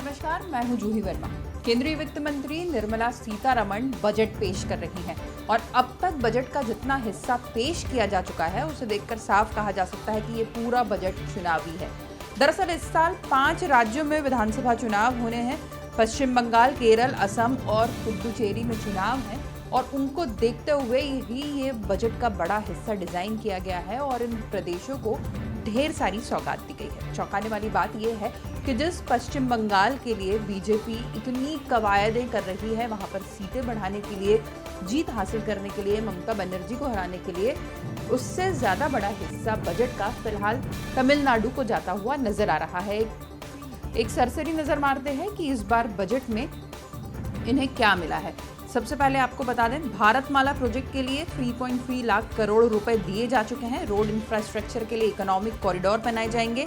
नमस्कार, मैं हूं जूही वर्मा। केंद्रीय वित्त मंत्री निर्मला सीतारमण बजट पेश कर रही हैं और अब तक बजट का जितना हिस्सा पेश किया जा चुका है उसे देखकर साफ कहा जा सकता है कि ये पूरा बजट चुनावी है। दरअसल इस साल 5 राज्यों में विधानसभा चुनाव होने हैं। पश्चिम बंगाल, केरल, असम और पुडुचेरी में चुनाव है और उनको देखते हुए ही ये बजट का बड़ा हिस्सा डिजाइन किया गया है और इन प्रदेशों को ढेर सारी सौगात दी गई है। चौंकाने वाली बात यह है कि जिस पश्चिम बंगाल के लिए बीजेपी इतनी कवायदें कर रही है, वहां पर सीटें बढ़ाने के लिए, जीत हासिल करने के लिए, ममता बनर्जी को हराने के लिए, उससे ज्यादा बड़ा हिस्सा बजट का फिलहाल तमिलनाडु को जाता हुआ नजर आ रहा है। एक सरसरी नजर मारते हैं कि इस बार बजट में इन्हें क्या मिला है। सबसे पहले आपको बता दें, भारतमाला प्रोजेक्ट के लिए 3.3 लाख करोड़ रुपए दिए जा चुके हैं। रोड इंफ्रास्ट्रक्चर के लिए इकोनॉमिक कॉरिडोर बनाए जाएंगे।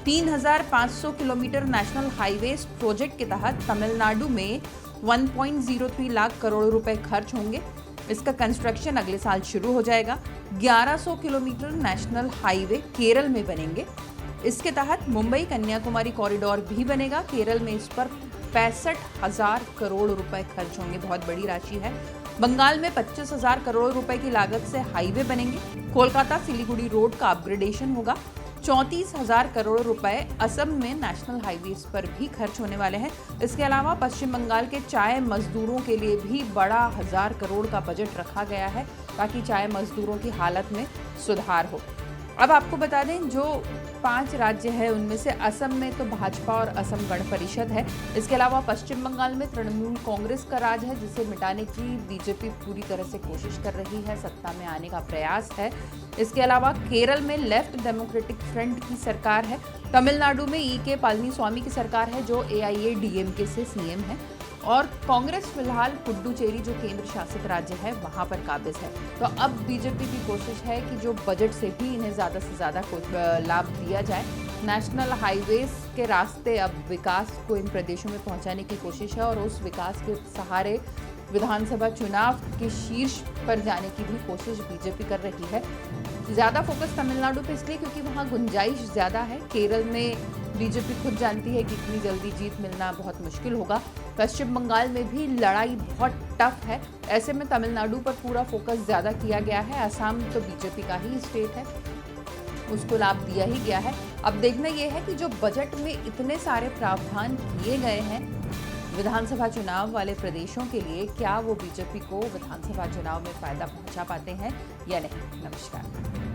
3,500 किलोमीटर नेशनल हाईवेज प्रोजेक्ट के तहत तमिलनाडु में 1.03 लाख करोड़ रुपए खर्च होंगे। इसका कंस्ट्रक्शन अगले साल शुरू हो जाएगा। 1100 किलोमीटर नेशनल हाईवे केरल में बनेंगे। इसके तहत मुंबई कन्याकुमारी कॉरिडोर भी बनेगा। केरल में इस पर 65,000 करोड़ रुपए खर्च होंगे, बहुत बड़ी राशि है। बंगाल में 25,000 करोड़ रुपए की लागत से हाईवे बनेंगे। कोलकाता सिलीगुड़ी रोड का अपग्रेडेशन होगा। 34,000 करोड़ रुपए असम में नेशनल हाईवेज पर भी खर्च होने वाले हैं। इसके अलावा पश्चिम बंगाल के चाय मजदूरों के लिए भी बड़ा 1,000 करोड़ का बजट रखा गया है ताकि चाय मजदूरों की हालत में सुधार हो। अब आपको बता दें, जो 5 राज्य हैं उनमें से असम में तो भाजपा और असम गण परिषद है। इसके अलावा पश्चिम बंगाल में तृणमूल कांग्रेस का राज है, जिसे मिटाने की बीजेपी पूरी तरह से कोशिश कर रही है, सत्ता में आने का प्रयास है। इसके अलावा केरल में लेफ्ट डेमोक्रेटिक फ्रंट की सरकार है। तमिलनाडु में के पलनीस्वामी की सरकार है, जो AIADMK से सीएम है। और कांग्रेस फिलहाल पुडुचेरी, जो केंद्र शासित राज्य है, वहां पर काबिज है। तो अब बीजेपी की कोशिश है कि जो बजट से भी इन्हें ज़्यादा से ज़्यादा लाभ दिया जाए। नेशनल हाईवेज के रास्ते अब विकास को इन प्रदेशों में पहुंचाने की कोशिश है और उस विकास के सहारे विधानसभा चुनाव के शीर्ष पर जाने की भी कोशिश बीजेपी कर रही है। ज़्यादा फोकस तमिलनाडु पे इसलिए क्योंकि वहाँ गुंजाइश ज़्यादा है। केरल में बीजेपी खुद जानती है कि इतनी जल्दी जीत मिलना बहुत मुश्किल होगा। पश्चिम बंगाल में भी लड़ाई बहुत टफ है। ऐसे में तमिलनाडु पर पूरा फोकस ज़्यादा किया गया है। असम तो बीजेपी का ही स्टेट है, उसको लाभ दिया ही गया है। अब देखना यह है कि जो बजट में इतने सारे प्रावधान किए गए हैं विधानसभा चुनाव वाले प्रदेशों के लिए, क्या वो बीजेपी को विधानसभा चुनाव में फायदा पहुंचा पाते हैं या नहीं। नमस्कार।